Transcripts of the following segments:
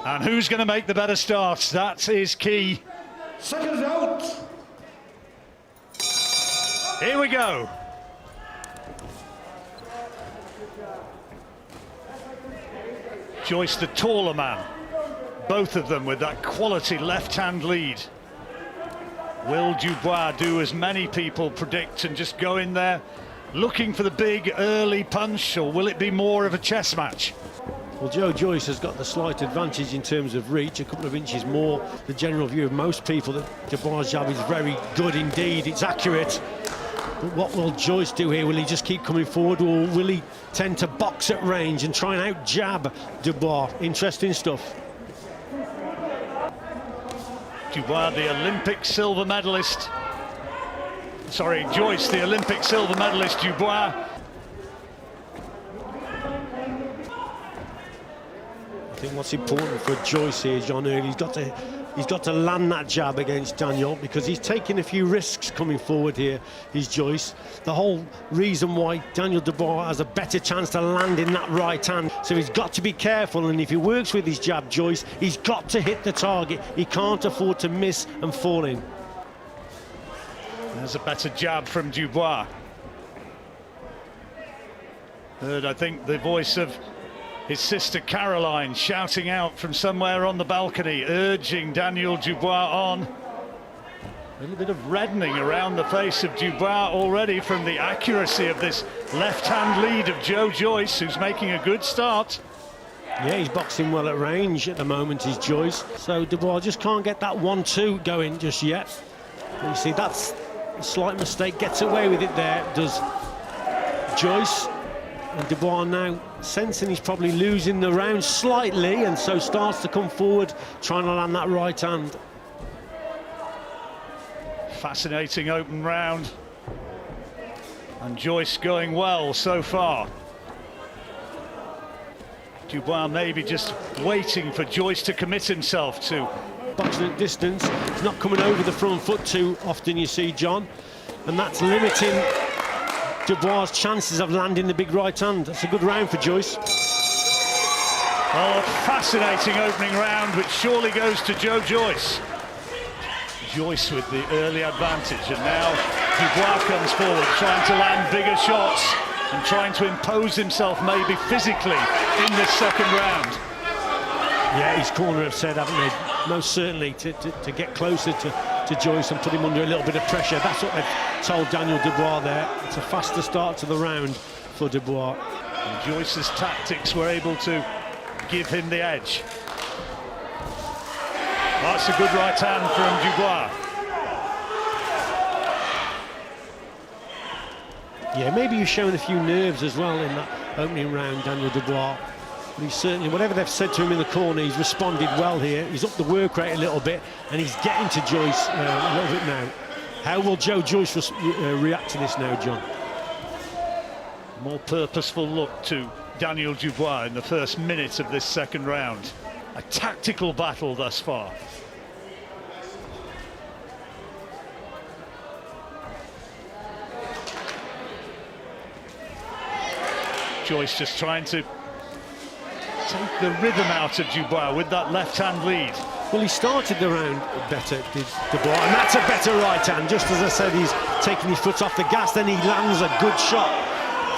And who's going to make the better start? That is key. Seconds out. Here we go. Joyce, the taller man. Both of them with that quality left-hand lead. Will Dubois do as many people predict and just go in there looking for the big early punch, or will it be more of a chess match? Well, Joyce has got the slight advantage in terms of reach, a couple of inches more. The general view of most people that Dubois' jab is very good indeed, it's accurate. But what will Joyce do here? Will he just keep coming forward, or will he tend to box at range and try and out-jab Dubois? Interesting stuff. Dubois, the Olympic silver medalist. Sorry, Joyce, the Olympic silver medalist. Dubois. I think what's important for Joyce here, John, early, he's got to land that jab against Daniel, because he's taking a few risks coming forward here, is Joyce. The whole reason why Daniel Dubois has a better chance to land in that right hand, so he's got to be careful, and if he works with his jab, Joyce, he's got to hit the target. He can't afford to miss and fall in. There's a better jab from Dubois. Heard, I think, the voice of his sister Caroline shouting out from somewhere on the balcony, urging Daniel Dubois on. A little bit of reddening around the face of Dubois already from the accuracy of this left-hand lead of Joyce, who's making a good start. Yeah, he's boxing well at range at the moment, is Joyce. So Dubois just can't get that 1-2 going just yet. And you see, that's a slight mistake, gets away with it there, does Joyce. And Dubois now sensing he's probably losing the round slightly, and so starts to come forward, trying to land that right hand. Fascinating open round. And Joyce going well so far. Dubois maybe just waiting for Joyce to commit himself to. Boxing at distance, he's not coming over the front foot too often, you see, John. And that's limiting Dubois' chances of landing the big right hand. That's a good round for Joyce. Oh, fascinating opening round, which surely goes to Joyce. Joyce with the early advantage, and now Dubois comes forward, trying to land bigger shots and trying to impose himself maybe physically in this second round. Yeah, his corner have said, haven't they, most certainly to get closer to Joyce and put him under a little bit of pressure. That's what they've told Daniel Dubois there. It's a faster start to the round for Dubois. And Joyce's tactics were able to give him the edge. That's a good right hand from Dubois. Yeah, maybe he's showing a few nerves as well in that opening round, Daniel Dubois. But he's certainly, whatever they've said to him in the corner, he's responded well here. He's upped the work rate a little bit, and he's getting to Joyce a little bit now. How will Joyce react to this now, John? More purposeful look to Daniel Dubois in the first minute of this second round. A tactical battle thus far. Joyce just trying to take the rhythm out of Dubois with that left-hand lead. Well, he started the round better, did Dubois, and that's a better right hand. Just as I said, he's taking his foot off the gas, then he lands a good shot.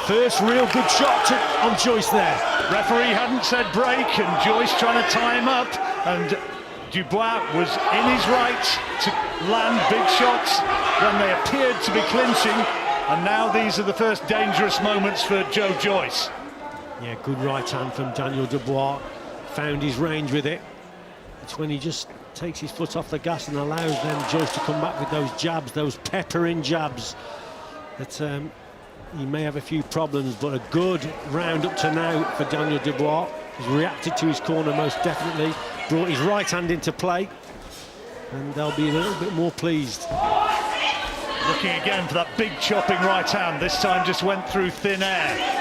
First real good shot on Joyce there. Referee hadn't said break, and Joyce trying to tie him up, and Dubois was in his right to land big shots when they appeared to be clinching, and now these are the first dangerous moments for Joyce. Yeah, good right hand from Daniel Dubois. Found his range with it. It's when he just takes his foot off the gas and allows then Joyce to come back with those jabs, those peppering jabs, that he may have a few problems, but a good round up to now for Daniel Dubois. He's reacted to his corner most definitely, brought his right hand into play, and they'll be a little bit more pleased. Looking again for that big chopping right hand, this time just went through thin air.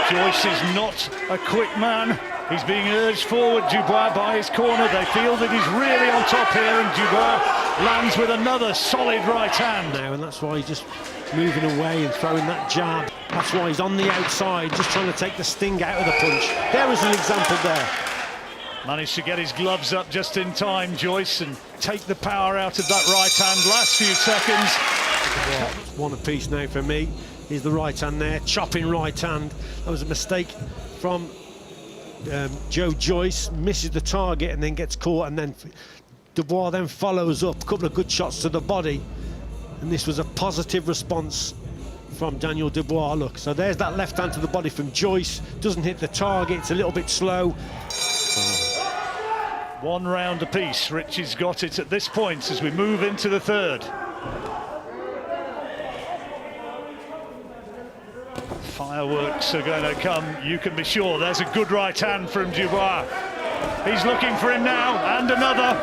Joyce is not a quick man. He's being urged forward, Dubois, by his corner. They feel that he's really on top here, and Dubois lands with another solid right hand. Now, and that's why he's just moving away and throwing that jab. That's why he's on the outside, just trying to take the sting out of the punch. There was an example there. Managed to get his gloves up just in time, Joyce, and take the power out of that right hand last few seconds. One apiece now for me. Here's the right hand there, chopping right hand. That was a mistake from Joyce, misses the target and then gets caught, and then Dubois then follows up. A couple of good shots to the body, and this was a positive response from Daniel Dubois. Look, so there's that left hand to the body from Joyce. Doesn't hit the target, it's a little bit slow. 1 round apiece. Richie's got it at this point as we move into the third. Fireworks are going to come, you can be sure. There's a good right hand from Dubois. He's looking for him now, and another.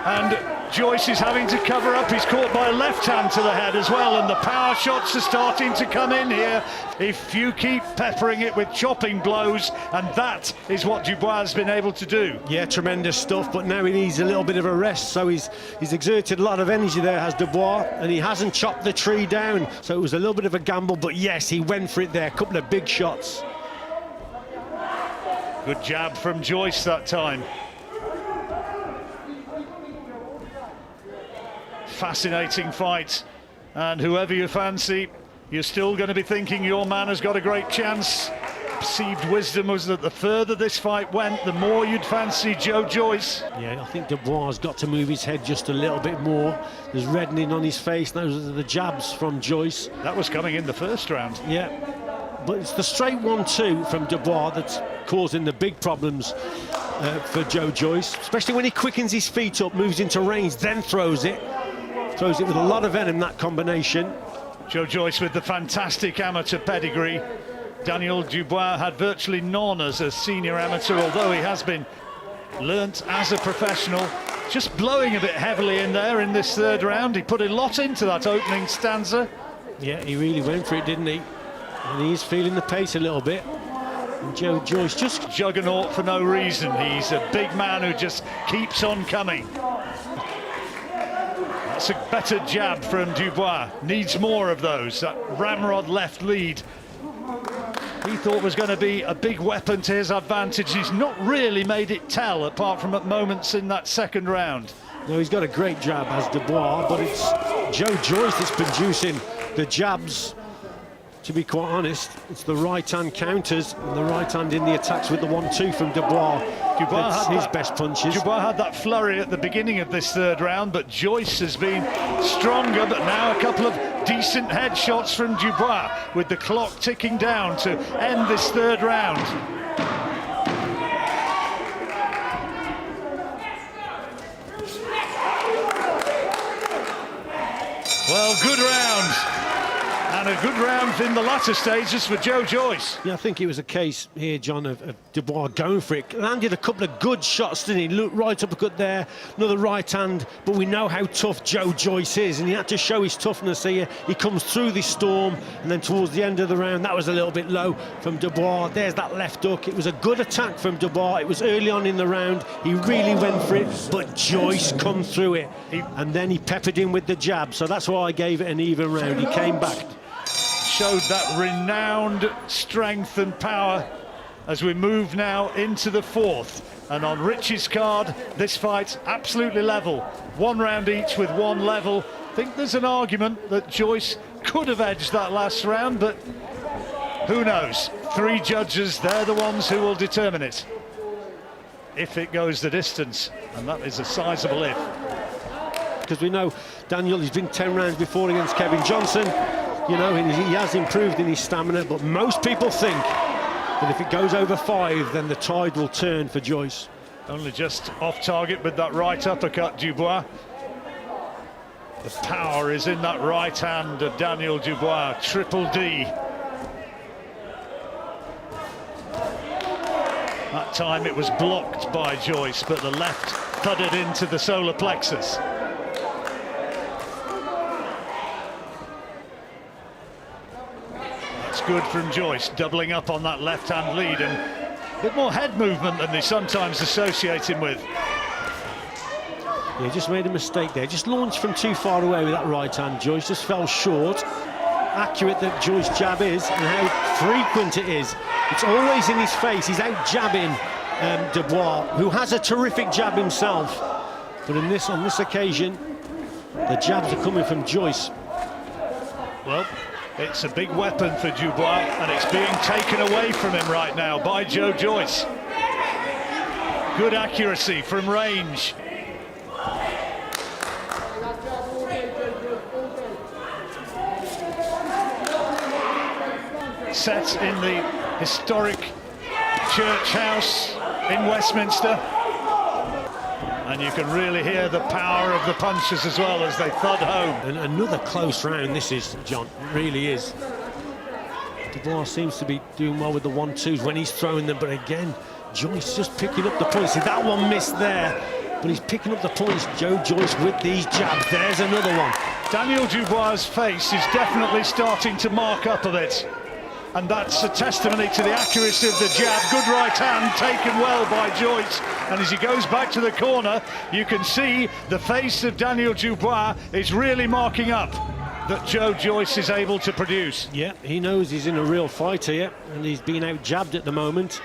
And Joyce is having to cover up. He's caught by a left hand to the head as well, and the power shots are starting to come in here. If you keep peppering it with chopping blows, and that is what Dubois has been able to do. Yeah, tremendous stuff, but now he needs a little bit of a rest, so he's exerted a lot of energy there, has Dubois, and he hasn't chopped the tree down, so it was a little bit of a gamble, but yes, he went for it there. A couple of big shots. Good jab from Joyce that time. Fascinating fight, and whoever you fancy, you're still going to be thinking your man has got a great chance. Perceived wisdom was that the further this fight went, the more you'd fancy Joyce. Yeah, I think Dubois has got to move his head just a little bit more. There's reddening on his face. Those are the jabs from Joyce. That was coming in the first round. Yeah, but it's the straight 1-2 from Dubois that's causing the big problems for Joyce, especially when he quickens his feet up, moves into range, then throws it with a lot of venom, that combination. Joyce with the fantastic amateur pedigree. Daniel Dubois had virtually none as a senior amateur, although he has been learnt as a professional. Just blowing a bit heavily in there in this third round. He put a lot into that opening stanza. Yeah, he really went for it, didn't he? And he's feeling the pace a little bit. And Joyce just... Juggernaut for no reason. He's a big man who just keeps on coming. That's a better jab from Dubois. Needs more of those. That ramrod left lead he thought was going to be a big weapon to his advantage. He's not really made it tell, apart from at moments in that second round. No, he's got a great jab, as Dubois, but it's Joyce that's producing the jabs. To be quite honest, it's the right-hand counters and the right hand in the attacks with the 1-2 from Dubois. That's his best punches. Dubois had that flurry at the beginning of this third round, but Joyce has been stronger. But now a couple of decent headshots from Dubois, with the clock ticking down to end this third round. Well, good round. And a good round in the latter stages for Joyce. Yeah, I think it was a case here, John, of Dubois going for it. Landed a couple of good shots, didn't he? Looked right uppercut there, another right hand. But we know how tough Joyce is, and he had to show his toughness here. He comes through this storm, and then towards the end of the round, that was a little bit low from Dubois. There's that left hook. It was a good attack from Dubois. It was early on in the round. He really went for it, but Joyce come through it. And then he peppered him with the jab. So that's why I gave it an even round. He came back. Showed that renowned strength and power as we move now into the fourth. And on Richie's card, this fight absolutely level. 1 round each with 1 level. I think there's an argument that Joyce could have edged that last round, but who knows? 3 judges, they're the ones who will determine it, if it goes the distance, and that is a sizable if. Because we know Daniel, he's been 10 rounds before against Kevin Johnson. You know, he has improved in his stamina, but most people think that if it goes over 5, then the tide will turn for Joyce. Only just off target with that right uppercut, Dubois. The power is in that right hand of Daniel Dubois, Triple D. That time it was blocked by Joyce, but the left thudded into the solar plexus. Good from Joyce, doubling up on that left-hand lead, and a bit more head movement than they sometimes associate him with. Yeah, he just made a mistake there. Just launched from too far away with that right hand. Joyce just fell short. Accurate that Joyce's jab is, and how frequent it is. It's always in his face. He's out jabbing Dubois, who has a terrific jab himself. But on this occasion, the jabs are coming from Joyce. Well, it's a big weapon for Dubois, and it's being taken away from him right now by Joyce. Good accuracy from range. Set in the historic church house in Westminster, and you can really hear the power of the punches as well as they thud home. And another close round this is, John, it really is. Dubois seems to be doing well with the 1-2s when he's throwing them, but again, Joyce just picking up the points. See, that one missed there, but he's picking up the points, Joyce, with these jabs. There's another one. Daniel Dubois' face is definitely starting to mark up a bit, and that's a testimony to the accuracy of the jab. Good right hand taken well by Joyce, and as he goes back to the corner, you can see the face of Daniel Dubois is really marking up that Joyce is able to produce. Yeah, he knows he's in a real fight here, and he's being out jabbed at the moment.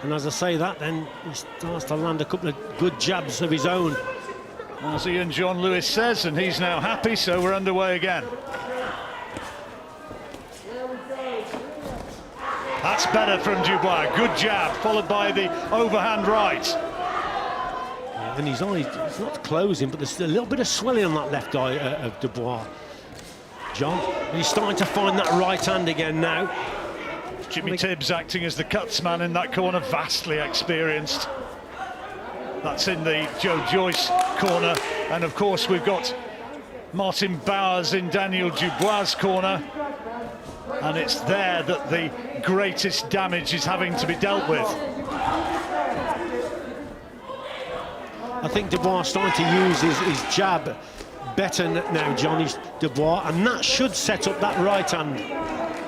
And as I say that, then he starts to land a couple of good jabs of his own. As Ian John Lewis says, and he's now happy, so we're underway again. That's better from Dubois. Good jab, followed by the overhand right. Yeah, and his eye, it's not closing, but there's a little bit of swelling on that left eye of Dubois. John, and he's starting to find that right hand again now. Jimmy Tibbs acting as the cutsman in that corner, vastly experienced. That's in the Joyce corner, and of course we've got Martin Bowers in Daniel Dubois' corner, and it's there that the greatest damage is having to be dealt with. I think Dubois starting to use his jab better now, Johnny Dubois, and that should set up that right hand.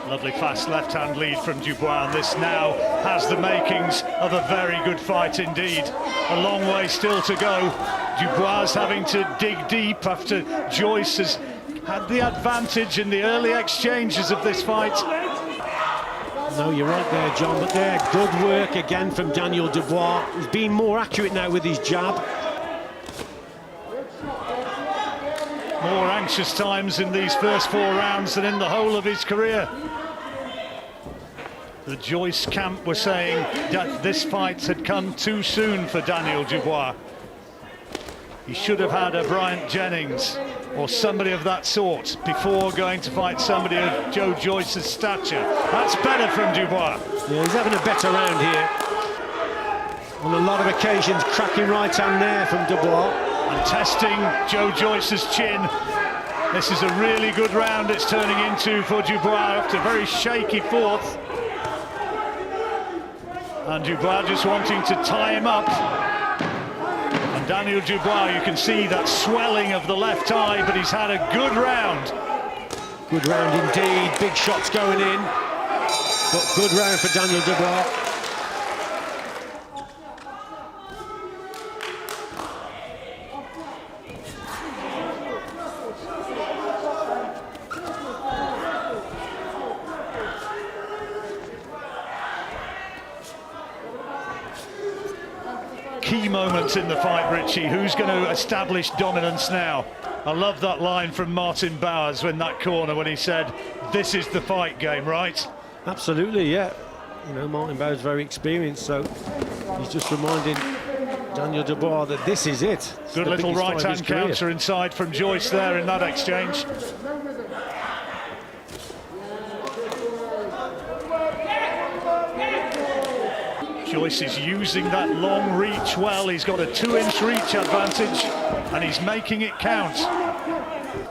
Lovely fast left-hand lead from Dubois, and this now has the makings of a very good fight indeed. A long way still to go. Dubois having to dig deep after Joyce has had the advantage in the early exchanges of this fight. No, you're right there, John, but there, good work again from Daniel Dubois. He's being more accurate now with his jab. More anxious times in these first 4 rounds than in the whole of his career. The Joyce camp were saying that this fight had come too soon for Daniel Dubois. He should have had a Bryant Jennings or somebody of that sort before going to fight somebody of Joyce's stature. That's better from Dubois. Yeah, he's having a better round here. On a lot of occasions, cracking right hand there from Dubois. And testing Joyce's chin. This is a really good round it's turning into for Dubois after a very shaky fourth. And Dubois just wanting to tie him up. And Daniel Dubois, you can see that swelling of the left eye, but he's had a good round. Good round indeed, big shots going in. But good round for Daniel Dubois. Key moments in the fight, Richie. Who's going to establish dominance now? I love that line from Martin Bowers in that corner when he said, this is the fight game, right? Absolutely, yeah. You know, Martin Bowers very experienced, so he's just reminding Daniel Dubois that this is it. Good little right-hand counter inside from Joyce there in that exchange. Joyce is using that long reach well. He's got a 2-inch reach advantage, and he's making it count.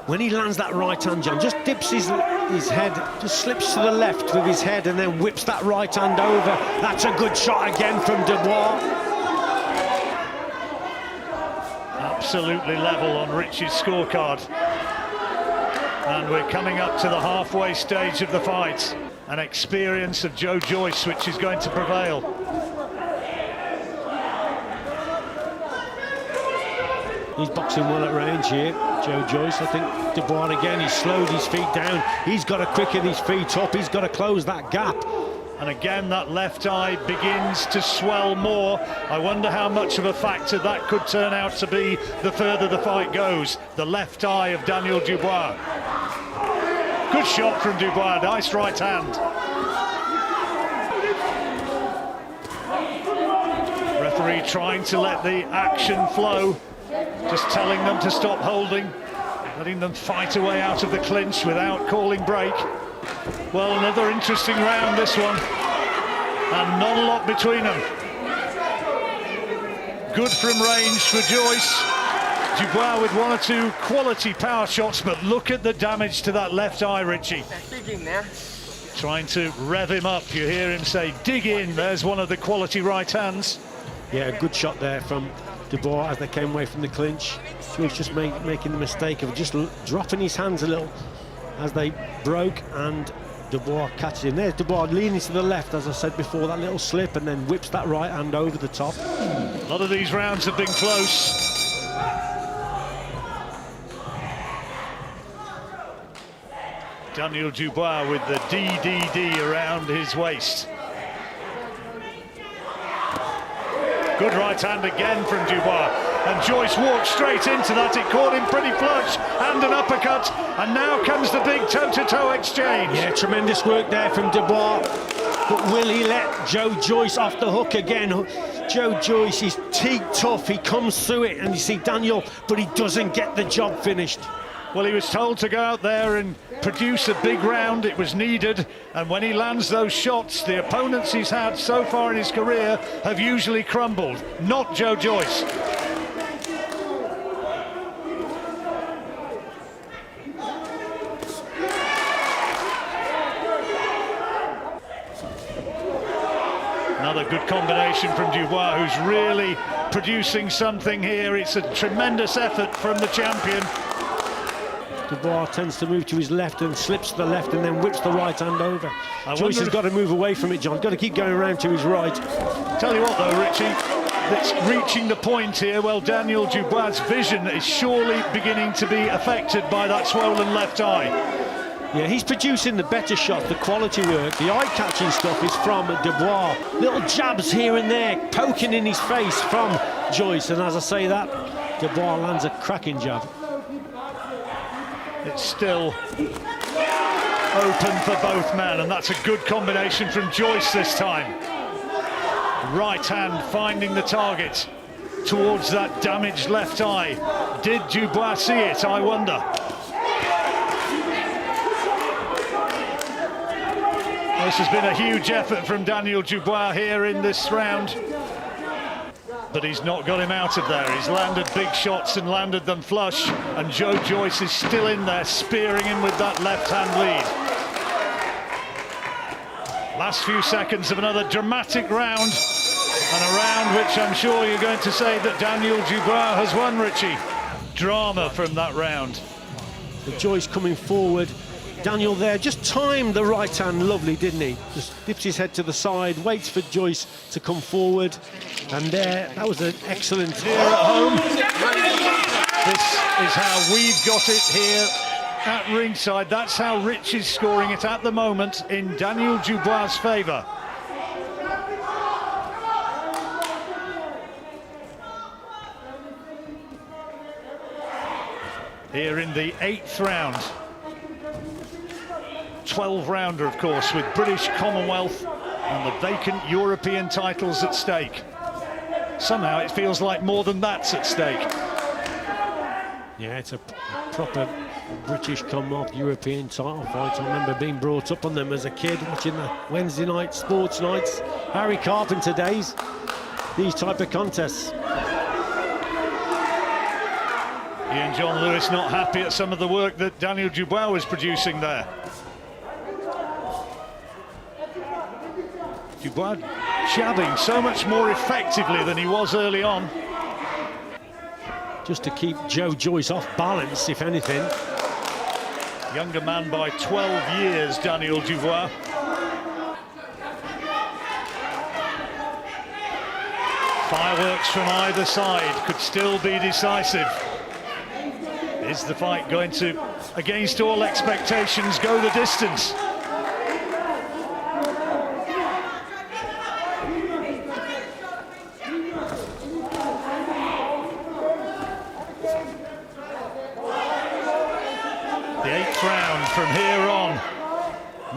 When he lands that right hand, John, just dips his head, just slips to the left with his head and then whips that right hand over. That's a good shot again from Dubois. Absolutely level on Richie's scorecard. And we're coming up to the halfway stage of the fight. An experience of Joyce which is going to prevail. He's boxing well at range here, Joyce. I think Dubois again, he's slowed his feet down. He's got to quicken his feet up. He's got to close that gap. And again, that left eye begins to swell more. I wonder how much of a factor that could turn out to be the further the fight goes. The left eye of Daniel Dubois. Good shot from Dubois, nice right hand. Referee trying to let the action flow, just telling them to stop holding, letting them fight away out of the clinch without calling break. Well, another interesting round, this one, and not a lot between them. Good from range for Joyce. Dubois with one or two quality power shots, but look at the damage to that left eye, Richie. Trying to rev him up, you hear him say, dig in, there's one of the quality right hands. Yeah, a good shot there from Dubois as they came away from the clinch. Joyce just making the mistake of just dropping his hands a little as they broke, and Dubois catches him. There's Dubois leaning to the left, as I said before, that little slip, and then whips that right hand over the top. A lot of these rounds have been close. Daniel Dubois with the DDD around his waist. Good right hand again from Dubois, and Joyce walked straight into that. It caught him pretty flush, and an uppercut, and now comes the big toe-to-toe exchange. Yeah, tremendous work there from Dubois, but will he let Joe Joyce off the hook again? Joe Joyce is teak tough, he comes through it, and you see Daniel, but he doesn't get the job finished. Well, he was told to go out there and produce a big round. It was needed, and when he lands those shots, the opponents he's had so far in his career have usually crumbled. Not Joe Joyce. Another good combination from Dubois, who's really producing something here. It's a tremendous effort from the champion. Dubois tends to move to his left and slips to the left and then whips the right hand over. Joyce has got to move away from it, John. Got to keep going around to his right. Tell you what, though, Richie, it's reaching the point here. Well, Daniel Dubois' vision is surely beginning to be affected by that swollen left eye. Yeah, he's producing the better shots, the quality work. The eye-catching stuff is from Dubois. Little jabs here and there, poking in his face from Joyce. And as I say that, Dubois lands a cracking jab. It's still open for both men, and that's a good combination from Joyce this time. Right hand finding the target towards that damaged left eye. Did Dubois see it, I wonder? This has been a huge effort from Daniel Dubois here in this round, but he's not got him out of there. He's landed big shots and landed them flush, and Joe Joyce is still in there, spearing him with that left-hand lead. Last few seconds of another dramatic round, and a round which I'm sure you're going to say that Daniel Dubois has won, Richie. Drama from that round. The Joyce coming forward. Daniel there just timed the right hand lovely, didn't he? Just dips his head to the side, waits for Joyce to come forward, and there, that was an excellent. Here at home, this is how we've got it here at ringside. That's how Rich is scoring it at the moment in Daniel Dubois' favour. Here in the 8th round. 12-rounder, of course, with British Commonwealth and the vacant European titles at stake. Somehow it feels like more than that's at stake. Yeah, it's a proper British Commonwealth European title fight. I remember being brought up on them as a kid, watching the Wednesday night sports nights, Harry Carpenter days, these type of contests. Ian John Lewis not happy at some of the work that Daniel Dubois was producing there. Dubois jabbing so much more effectively than he was early on. Just to keep Joe Joyce off balance, if anything. Younger man by 12 years, Daniel Dubois. Fireworks from either side could still be decisive. Is the fight going to, against all expectations, go the distance? from here on.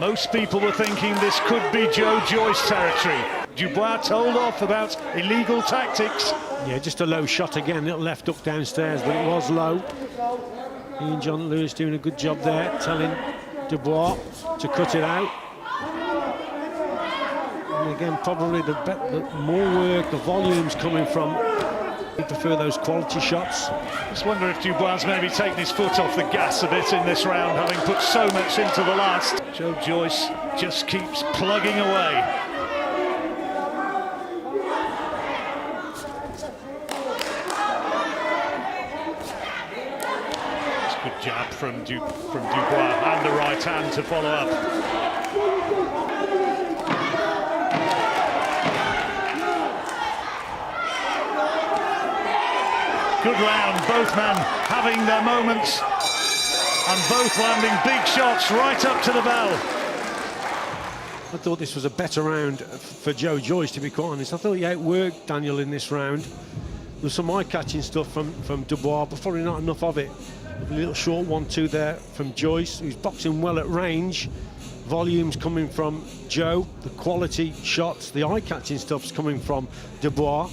Most people were thinking this could be Joe Joyce territory. Dubois told off about illegal tactics. Yeah, just a low shot again, little left hook downstairs, but it was low. Ian John Lewis doing a good job there, telling Dubois to cut it out. And again, probably the more work, the volume's coming from. We prefer those quality shots. Just wonder if Dubois maybe taken his foot off the gas a bit in this round, having put so much into the last. Joe Joyce just keeps plugging away. It's a good jab from Dubois, and the right hand to follow up. Good round, both men having their moments and both landing big shots right up to the bell. I thought this was a better round for Joe Joyce, to be quite honest. I thought he outworked Daniel in this round. There was some eye-catching stuff from Dubois, but probably not enough of it. A little short 1-2 there from Joyce, who's boxing well at range. Volume's coming from Joe, the quality shots, the eye-catching stuff's coming from Dubois.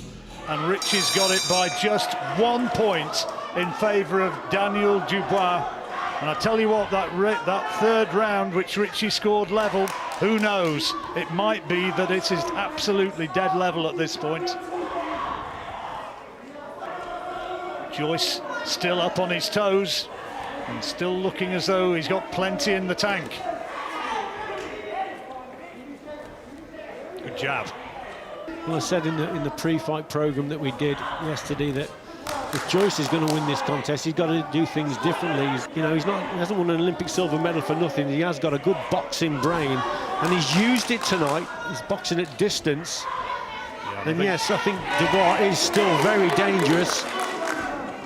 And Richie's got it by just 1 point in favour of Daniel Dubois. And I tell you what, that third round, which Richie scored level, who knows? It might be that it is absolutely dead level at this point. Joyce still up on his toes and still looking as though he's got plenty in the tank. Good jab. Well, I said in the pre-fight program that we did yesterday that if Joyce is going to win this contest, he's got to do things differently. He hasn't won an Olympic silver medal for nothing. He has got a good boxing brain, and he's used it tonight. He's boxing at distance. Yeah, and yes, I think Dubois is still very dangerous,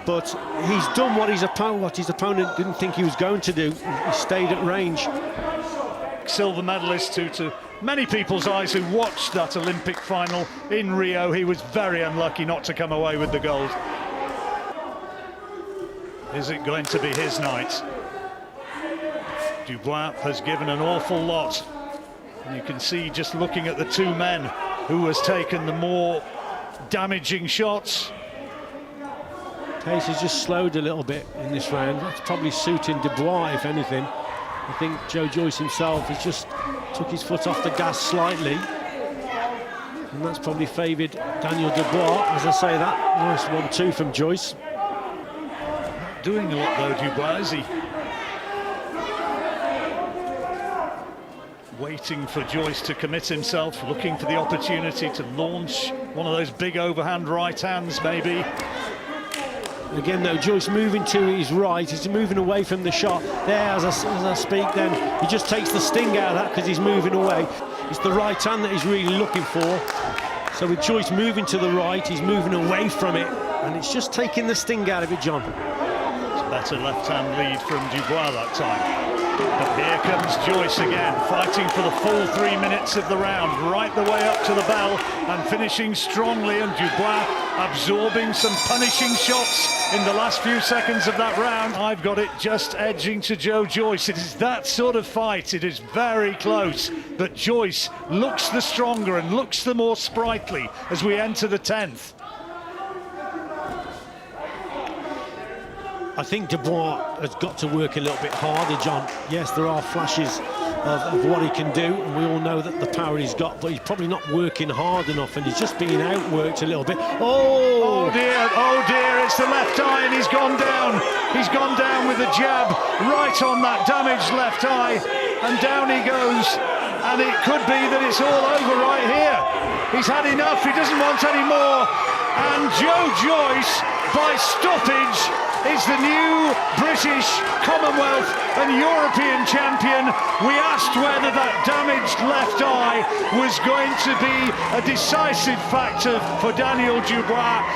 but he's done what his opponent didn't think he was going to do. He stayed at range. Silver medalist to many people's eyes who watched that Olympic final in Rio. He was very unlucky not to come away with the gold. Is it going to be his night? Dubois has given an awful lot. And you can see, just looking at the two men, who has taken the more damaging shots. Pace has just slowed a little bit in this round. That's probably suiting Dubois, if anything. I think Joe Joyce himself has just took his foot off the gas slightly, and that's probably favoured Daniel Dubois. As I say that, nice 1-2 from Joyce. Not doing a lot though, Dubois, is he? Waiting for Joyce to commit himself, looking for the opportunity to launch one of those big overhand right hands, maybe. Again, though, Joyce moving to his right, he's moving away from the shot. There, as I speak, then, he just takes the sting out of that because he's moving away. It's the right hand that he's really looking for. So with Joyce moving to the right, he's moving away from it, and it's just taking the sting out of it, John. It's a better left-hand lead from Dubois that time. But here comes Joyce again, fighting for the full 3 minutes of the round, right the way up to the bell, and finishing strongly, and Dubois absorbing some punishing shots in the last few seconds of that round. I've got it just edging to Joe Joyce. It is that sort of fight. It is very close, but Joyce looks the stronger and looks the more sprightly as we enter the 10th. I think Dubois has got to work a little bit harder, John. Yes, there are flashes of what he can do, and we all know that the power he's got, but he's probably not working hard enough, and he's just being outworked a little bit. Oh dear, it's the left eye, and he's gone down. He's gone down with a jab right on that damaged left eye, and down he goes, and it could be that it's all over right here. He's had enough, he doesn't want any more, and Joe Joyce, by stoppage, is the new British, Commonwealth and European champion. We asked whether that damaged left eye was going to be a decisive factor for Daniel Dubois.